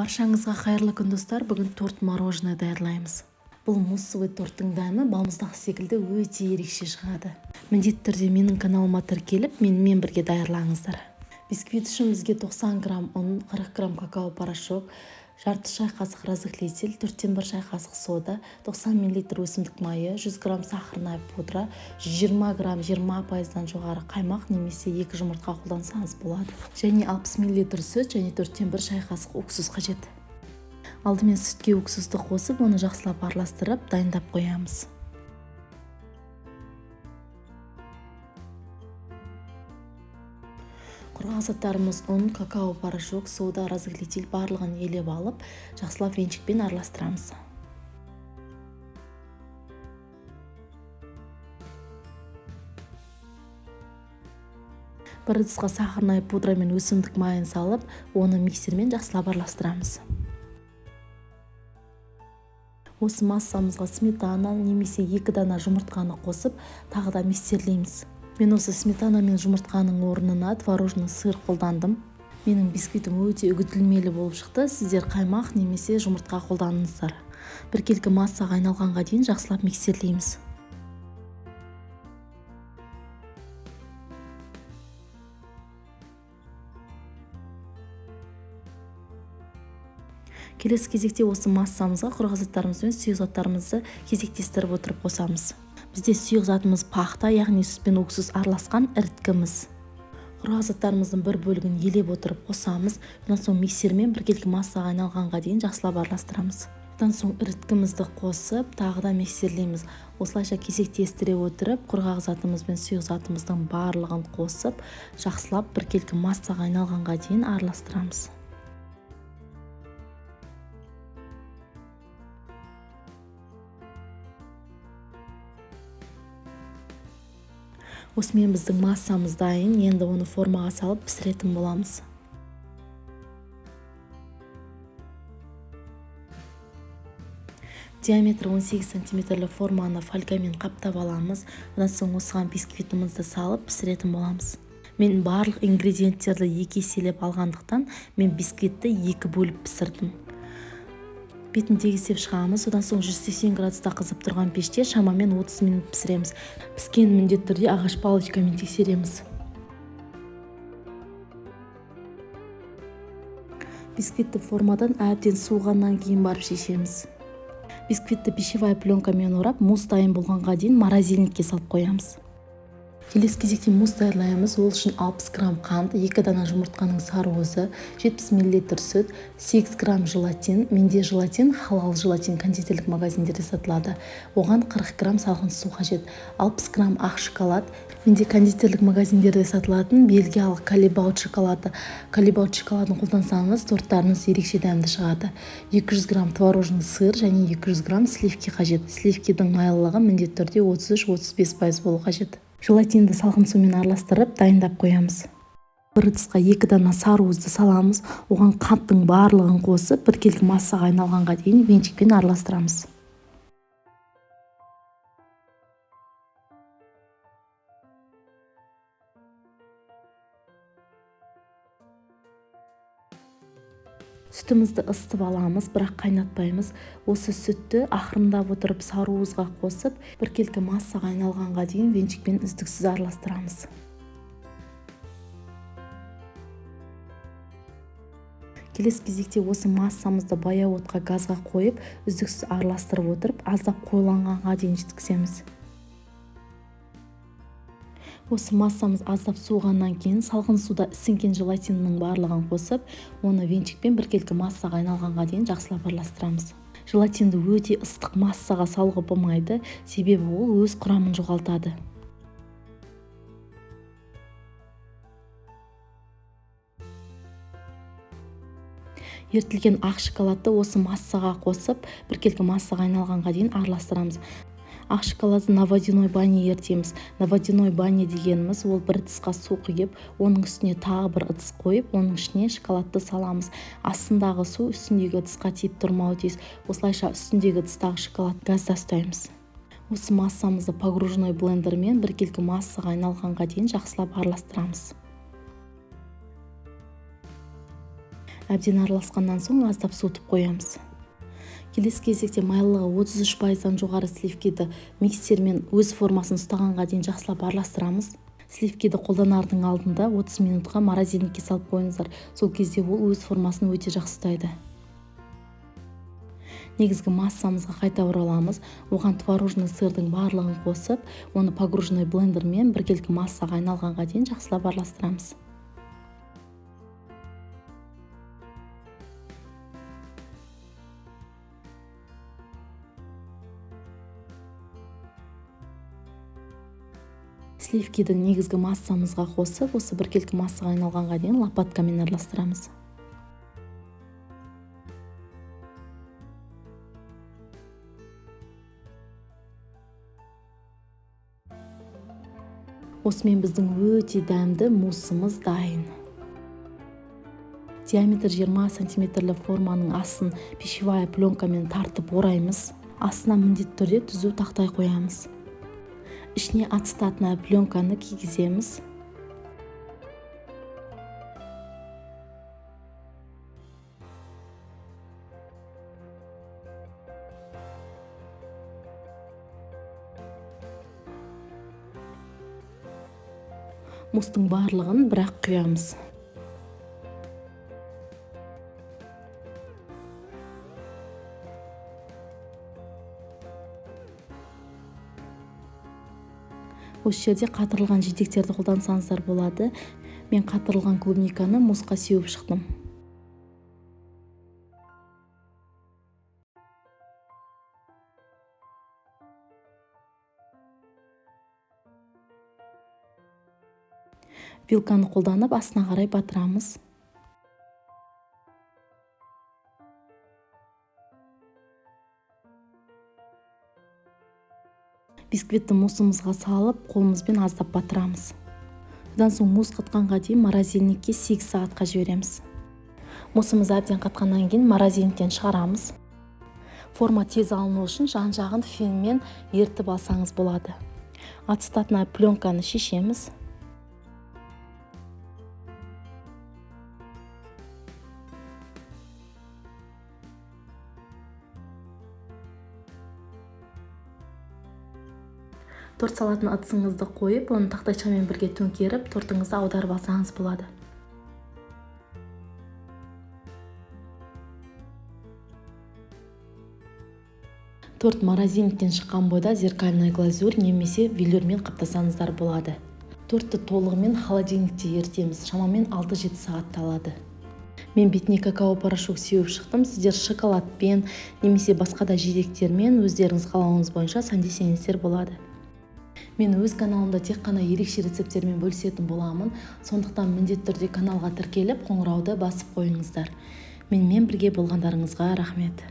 Баршаңызға қайырлы күн достар. Бүгін торт мороженое даярлаймыз. Бұл муссовый торттың дәмі балмұздақ секілді өте ерекше шығады. Міндетті түрде менің каналыма тіркеліп, менімен бірге даярлаңыздар. Бисквит үшін бізге 90 грамм ұн, 40 грамм какао порошок, жарты шай қасық разрыхлитель, 4-1 шай қасық сода, 90 мл өсімдік майы, 100 грамм сахарная пудра, 20 грамм 20%-дан жоғары қаймақ немесе 2 жұмыртқа қолдансаңыз болады. Және 60 мл сүт және 4-1 шай қасық уксус қажет. Алдымен сүтке уксусты қосып, оны жақсылап араластырып, дайындап қоямыз. Құрғақ заттарымыз ұн, какао порошок, сода, разрыхлитель барлығын елеп алып, жақсылап венчикпен араластырамыз. Бір ыдысқа сахарная пудра мен өсімдік майын салып, оны миксермен жақсылап араластырамыз. Осы массамызға сметана немесе 2 дана жұмыртқаны қосып, тағы да миксерлейміз. Мен осы сметана мен жұмыртқаның орнына творожный сыр қолдандым. Менің бисквитім өте үгітілмелі болып шықты. Сіздер қаймақ немесе жұмыртқа қолданыңыздар. Біркелкі массаға айналғанға дейін жақсылап миксерлейміз. Келесі кезекте осы массамызға құрғақ заттарымыз бен сұйық заттарымызды кезектестіріп отырып қосамыз. Бізде сұйық затымыз пахта, яғни сүт пен уксус араласқан іріткіміз. Құрғақ заттарымыздың бір бөлігін елеп отырып қосамыз. Одан соң миксермен біркелкі массаға айналғанға дейін жақсылап араластырамыз. Одан соң іріткімізді қосып, тағы да миксерлейміз. Осылайша кезектестіре отырып, құрғақ затымыз бен сұйық затымыздың барлығын қосып, жақсылап біркелкі массаға айналғанға дейін араластырамыз. Осымен біздің массамыз дайын, енді оны формаға салып пісіретін боламыз. Диаметрі 18 см форманы фольгамен қаптап аламыз. Одан соң осыған бисквитімізді салып пісіретін боламыз. Мен барлық ингредиенттерді 2 еселеп алғандықтан, мен бисквитті 2 бөліп пісірдім. Бетін тегістеп шығамыз. Одан соң 180 градуста қызып тұрған пеште шамамен 30 минут пісіреміз. Піскенін міндетті түрде ағаш палочкамен тексереміз. Бисквитті формадан әбден суығаннан кейін барып шешеміз. Бисквитті пищевая пленкамен орап, мусс дайын болғанға дейін морозильникке салып қоямыз. Келесі кезекте мусс даярлаймыз. Ол үшін 60 грамм қант, 2 дана жұмыртқаның сарыуызы, 70 мл сүт, 8 грамм желатин. Менде желатин, халал желатин кондитерлік магазиндерде сатылады. Оған 40 грамм салқын су қажет. 60 грамм ақ шоколад. Менде кондитерлік магазиндерде сатылатын бельгиялық калибаут шоколады. Калибаут шоколадын қолдансаңыз, торттарыңыз ерекше дәмді шығады. 200 грамм творожный сыр және 200 грамм сливки қажет. Сливкидің майлылығы міндетті түрде 33-35% болу қажет. Желатинді салқын сумен араластырып, дайындап қоямыз. Бір ыдысқа 2 дана сарыуызды саламыз. Оған қанттың барлығын қосып, біркелкі массаға айналғанға дейін венчикпен араластырамыз. Сүтімізді ысытып аламыз, бірақ қайнатпаймыз. Осы сүтті ақырындап отырып сарыуызға қосып, біркелкі массаға айналғанға дейін венчикпен үздіксіз араластырамыз. Келесі кезекте осы массамызды баяу отқа газға қойып, үздіксіз араластырып отырып, аздап қоюланғанға дейін жеткіземіз. Осы массамыз аздап суығаннан кейін салқын суда ісінген желатиннің барлығын қосып, оны венчикпен біркелкі массаға айналғанға дейін жақсылап араластырамыз. Желатинді өте ыстық массаға салуға болмайды, себебі ол өз құрамын жоғалтады. Ертілген ақ шоколадты осы массаға қосып, біркелкі массаға айналғанға дейін араластырамыз. Ақ шоколадты на водяной бане ертеміз. На водяной бане дегеніміз ол бір ыдысқа су құйып, оның үстіне тағы бір ыдыс қойып, оның ішіне шоколадты саламыз. Астындағы су үстіндегі ыдысқа тиіп тұрмауы тиіс. Осылайша үстіндегі ыдыстағы шоколад газда ұстаймыз. Осы массамызды погружной блендермен біркелкі массаға айналғанға дейін жақсылап араластырамыз. Әбден араласқаннан соң аздап суытып қоямыз. Келесі кезекте майлылығы 33%-дан жоғары сливкиді миксермен өз формасын ұстағанға дейін жақсылап араластырамыз. Сливкиді қолданардың алдында 30 минутқа морозильникке салып қойыңыздар. Сол кезде ол өз формасын өте жақсы ұстайды. Негізгі массамызға қайта ораламыз. Оған творожный сырдың барлығын қосып, оны погруженный блендермен біркелкі массаға айналғанға дейін жақсылап араластырамыз. Сливкиді негізгі массамызға қосып, осы біркелкі массаға айналғанға дейін лопаткамен араластырамыз. Осымен біздің өте дәмді муссымыз дайын. Диаметр 20 см форманың астын пищевая пленкамен тартып ораймыз. Астына міндетті түрде түзу тақтай қоямыз. Ішіне ацетатный пленканы кигіземіз. Мустың барлығын бірақ құямыз. Осы жерде қатырылған жидектерді қолдансаңыздар болады. Мен қатырылған клубниканы мусқа сеуіп шықтым. Вилканы қолданып астына қарай батырамыз. Бисквитті мусымызға салып, қолымызбен аздап батырамыз. Одан соң мус қатқанға дейін морозильникке 8 сағатқа жібереміз. Мусымыз әбден қатқаннан кейін морозильниктен шығарамыз. Форма тез алыну үшін жан-жағын фенмен ертіп алсаңыз болады. Ацетатный пленканы шешеміз. Торт салатын ыдысыңызды қойып, оны тақтайшамен бірге төңкеріп, тортыңызды аударып алсаңыз болады. Торт морозильниктен шыққан бойда зеркальный глазурь немесе велюрмен қаптасаңыздар болады. Тортты толығымен холодильникте ертеміз, шамамен 6-7 сағатта алады. Мен бетіне какао порошок сеуіп шықтым. Сіздер шоколадпен немесе басқа да жидектермен өздеріңіз қалауыңыз бойынша сәндесеңіздер болады. Мен өз каналымда тек қана ерекше рецептермен бөлісетін боламын. Сондықтан міндетті түрде каналға тіркеліп, қоңырауды басып қойыңыздар. Менімен бірге болғандарыңызға рахмет.